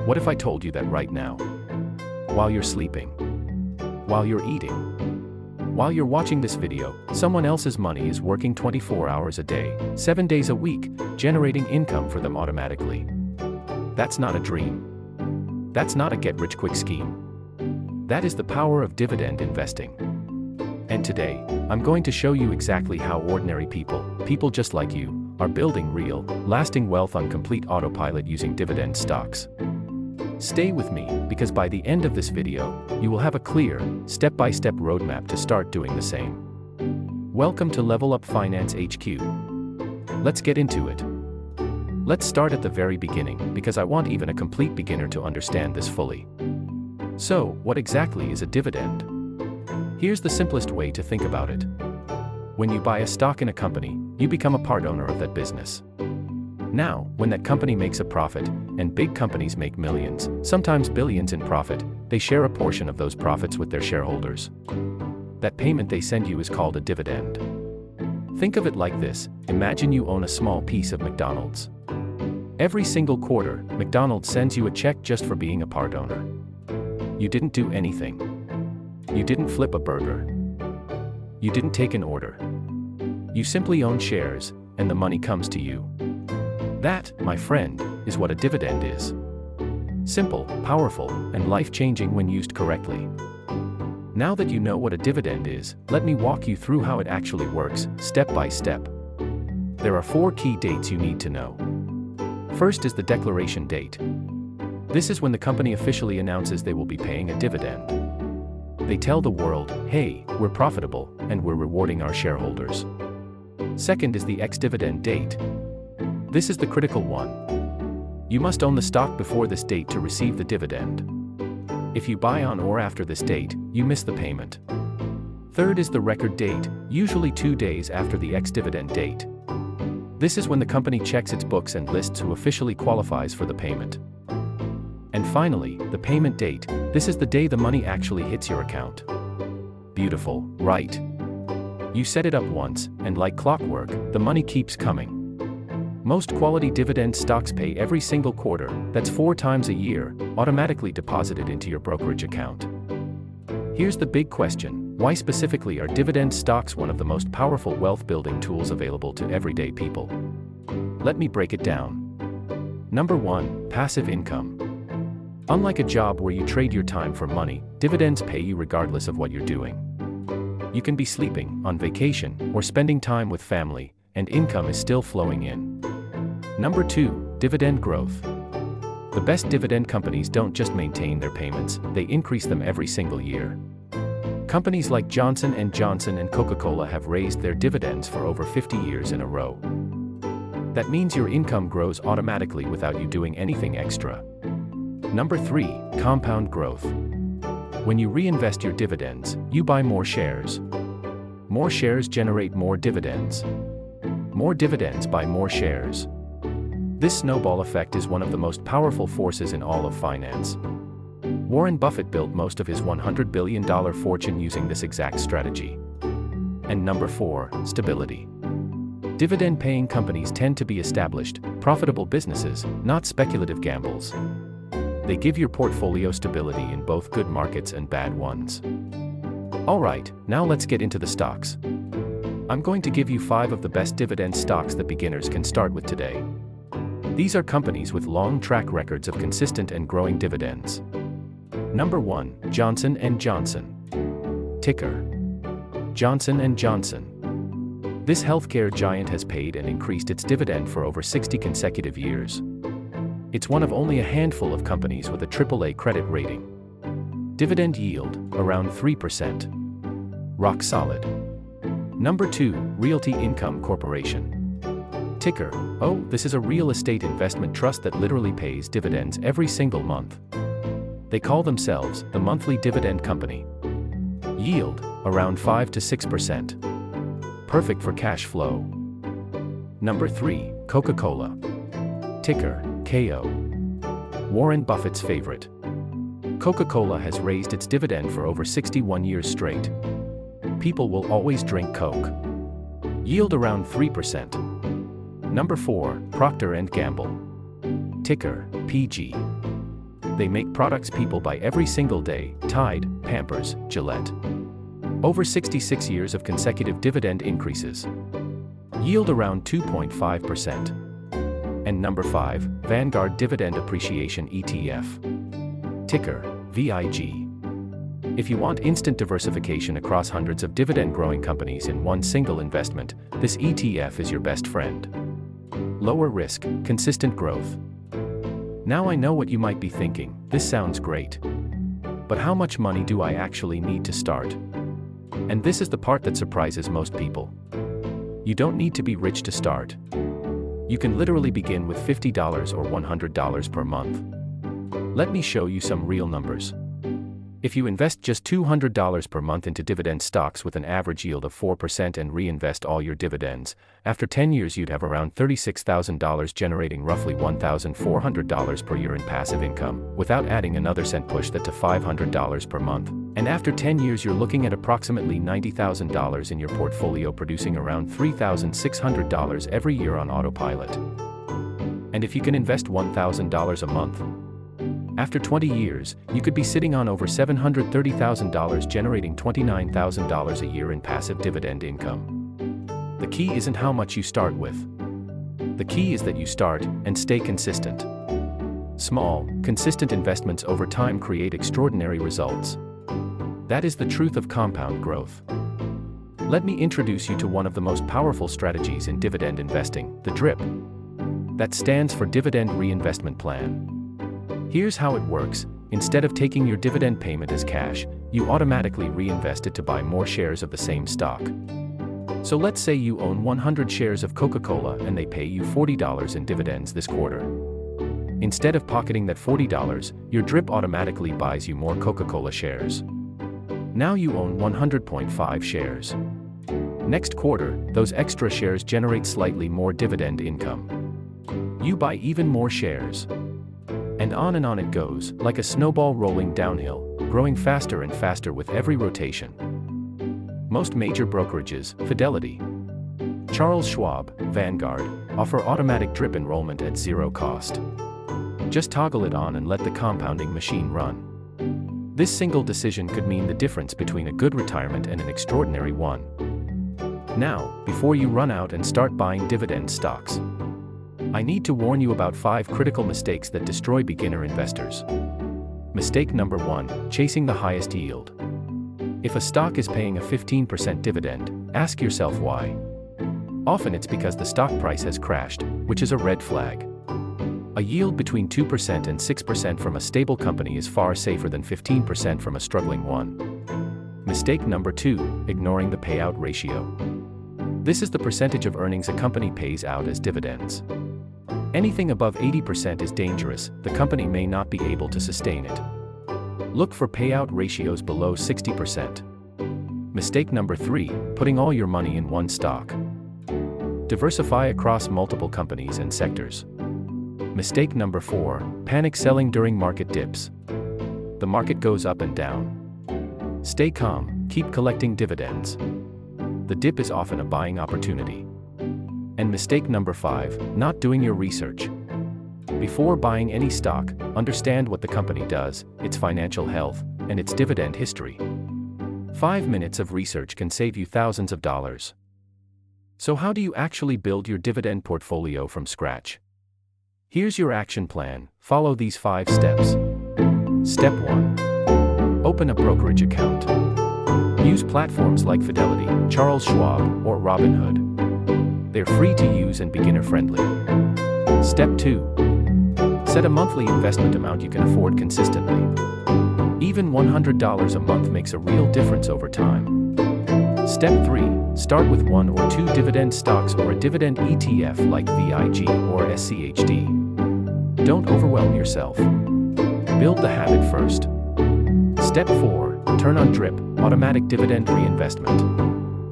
What if I told you that right now? While you're sleeping, while you're eating, while you're watching this video, someone else's money is working 24 hours a day, 7 days a week, generating income for them automatically. That's not a dream. That's not a get-rich-quick scheme. That is the power of dividend investing. And today, I'm going to show you exactly how ordinary people just like you, are building real, lasting wealth on complete autopilot using dividend stocks. Stay with me, because by the end of this video, you will have a clear, step-by-step roadmap to start doing the same. Welcome to Level Up Finance HQ. Let's get into it. Let's start at the very beginning, because I want even a complete beginner to understand this fully. So, what exactly is a dividend? Here's the simplest way to think about it. When you buy a stock in a company, you become a part owner of that business. Now, when that company makes a profit, and big companies make millions, sometimes billions in profit, they share a portion of those profits with their shareholders. That payment they send you is called a dividend. Think of it like this: imagine you own a small piece of McDonald's. Every single quarter, McDonald's sends you a check just for being a part owner. You didn't do anything. You didn't flip a burger. You didn't take an order. You simply own shares, and the money comes to you. That, my friend, is what a dividend is. Simple, powerful, and life-changing when used correctly. Now that you know what a dividend is, let me walk you through how it actually works, step by step. There are 4 key dates you need to know. First is the declaration date. This is when the company officially announces they will be paying a dividend. They tell the world, hey, we're profitable, and we're rewarding our shareholders. Second is the ex-dividend date. This is the critical one. You must own the stock before this date to receive the dividend. If you buy on or after this date, you miss the payment. Third is the record date, usually 2 days after the ex-dividend date. This is when the company checks its books and lists who officially qualifies for the payment. And finally, the payment date. This is the day the money actually hits your account. Beautiful, right? You set it up once, and like clockwork, the money keeps coming. Most quality dividend stocks pay every single quarter, that's 4 times a year, automatically deposited into your brokerage account. Here's the big question: why specifically are dividend stocks one of the most powerful wealth-building tools available to everyday people? Let me break it down. Number 1, passive income. Unlike a job where you trade your time for money, dividends pay you regardless of what you're doing. You can be sleeping, on vacation, or spending time with family, and income is still flowing in. Number 2, dividend growth. The best dividend companies don't just maintain their payments, they increase them every single year. Companies like Johnson & Johnson and Coca-Cola have raised their dividends for over 50 years in a row. That means your income grows automatically without you doing anything extra. Number 3, compound growth. When you reinvest your dividends, you buy more shares. More shares generate more dividends. More dividends buy more shares. This snowball effect is one of the most powerful forces in all of finance. Warren Buffett built most of his $100 billion fortune using this exact strategy. And number 4, stability. Dividend-paying companies tend to be established, profitable businesses, not speculative gambles. They give your portfolio stability in both good markets and bad ones. Alright, now let's get into the stocks. I'm going to give you 5 of the best dividend stocks that beginners can start with today. These are companies with long track records of consistent and growing dividends. Number 1, Johnson & Johnson. Ticker: Johnson & Johnson. This healthcare giant has paid and increased its dividend for over 60 consecutive years. It's one of only a handful of companies with a AAA credit rating. Dividend yield, around 3%. Rock solid. Number 2, Realty Income Corporation. Ticker: oh, this is a real estate investment trust that literally pays dividends every single month. They call themselves the monthly dividend company. Yield, around 5 to 6%. Perfect for cash flow. Number 3, Coca-Cola. Ticker: KO. Warren Buffett's favorite. Coca-Cola has raised its dividend for over 61 years straight. People will always drink Coke. Yield around 3%. Number 4, Procter & Gamble. Ticker: PG. They make products people buy every single day: Tide, Pampers, Gillette. Over 66 years of consecutive dividend increases. Yield around 2.5%. And number 5, Vanguard Dividend Appreciation ETF. Ticker, VIG. If you want instant diversification across hundreds of dividend-growing companies in one single investment, this ETF is your best friend. Lower risk, consistent growth. Now I know what you might be thinking: this sounds great. But how much money do I actually need to start? And this is the part that surprises most people. You don't need to be rich to start. You can literally begin with $50 or $100 per month. Let me show you some real numbers. If you invest just $200 per month into dividend stocks with an average yield of 4% and reinvest all your dividends, after 10 years you'd have around $36,000, generating roughly $1,400 per year in passive income, without adding another cent. Push that to $500 per month, and after 10 years you're looking at approximately $90,000 in your portfolio, producing around $3,600 every year on autopilot. And if you can invest $1,000 a month, after 20 years, you could be sitting on over $730,000, generating $29,000 a year in passive dividend income. The key isn't how much you start with. The key is that you start and stay consistent. Small, consistent investments over time create extraordinary results. That is the truth of compound growth. Let me introduce you to one of the most powerful strategies in dividend investing, the DRIP. That stands for Dividend Reinvestment Plan. Here's how it works: instead of taking your dividend payment as cash, you automatically reinvest it to buy more shares of the same stock. So let's say you own 100 shares of Coca-Cola and they pay you $40 in dividends this quarter. Instead of pocketing that $40, your DRIP automatically buys you more Coca-Cola shares. Now you own 100.5 shares. Next quarter, those extra shares generate slightly more dividend income. You buy even more shares. And on it goes, like a snowball rolling downhill, growing faster and faster with every rotation. Most major brokerages, Fidelity, Charles Schwab, Vanguard, offer automatic DRIP enrollment at zero cost. Just toggle it on and let the compounding machine run. This single decision could mean the difference between a good retirement and an extraordinary one. Now, before you run out and start buying dividend stocks, I need to warn you about 5 critical mistakes that destroy beginner investors. Mistake number 1, chasing the highest yield. If a stock is paying a 15% dividend, ask yourself why. Often it's because the stock price has crashed, which is a red flag. A yield between 2% and 6% from a stable company is far safer than 15% from a struggling one. Mistake number 2, ignoring the payout ratio. This is the percentage of earnings a company pays out as dividends. Anything above 80% is dangerous; the company may not be able to sustain it. Look for payout ratios below 60%. Mistake number 3, putting all your money in one stock. Diversify across multiple companies and sectors. Mistake number 4, panic selling during market dips. The market goes up and down. Stay calm, keep collecting dividends. The dip is often a buying opportunity. And mistake number 5, not doing your research. Before buying any stock, understand what the company does, its financial health, and its dividend history. 5 minutes of research can save you thousands of dollars. So how do you actually build your dividend portfolio from scratch? Here's your action plan. Follow these 5 steps. Step 1. Open a brokerage account. Use platforms like Fidelity, Charles Schwab, or Robinhood. They're free to use and beginner-friendly. Step 2. Set a monthly investment amount you can afford consistently. Even $100 a month makes a real difference over time. Step 3. Start with 1 or 2 dividend stocks or a dividend ETF like VIG or SCHD. Don't overwhelm yourself. Build the habit first. Step 4. Turn on DRIP, automatic dividend reinvestment.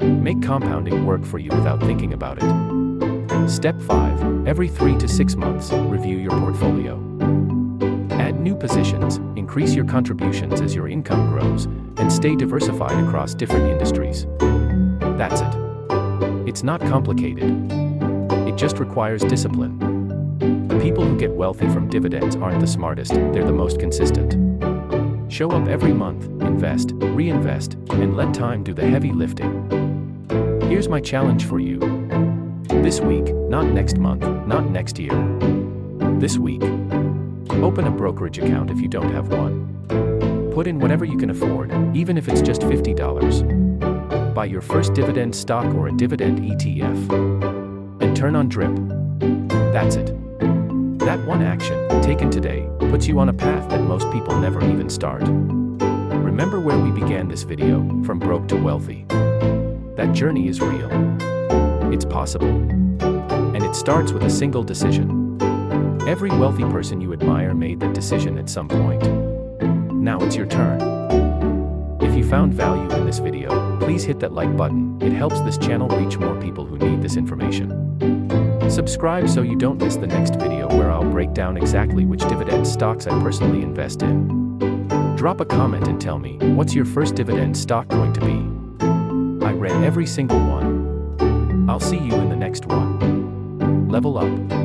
Make compounding work for you without thinking about it. Step 5. Every 3 to 6 months, review your portfolio. Add new positions, increase your contributions as your income grows, and stay diversified across different industries. That's it. It's not complicated. It just requires discipline. The people who get wealthy from dividends aren't the smartest, they're the most consistent. Show up every month, invest, reinvest, and let time do the heavy lifting. Here's my challenge for you. This week, not next month, not next year. This week. Open a brokerage account if you don't have one. Put in whatever you can afford, even if it's just $50. Buy your first dividend stock or a dividend ETF. And turn on drip. That's it. That one action, taken today, puts you on a path that most people never even start. Remember where we began this video, from broke to wealthy. That journey is real. It's possible. And it starts with a single decision. Every wealthy person you admire made that decision at some point. Now it's your turn. If you found value in this video, please hit that like button. It helps this channel reach more people who need this information. Subscribe so you don't miss the next video where I'll break down exactly which dividend stocks I personally invest in. Drop a comment and tell me, what's your first dividend stock going to be? I read every single one. I'll see you in the next one. Level up.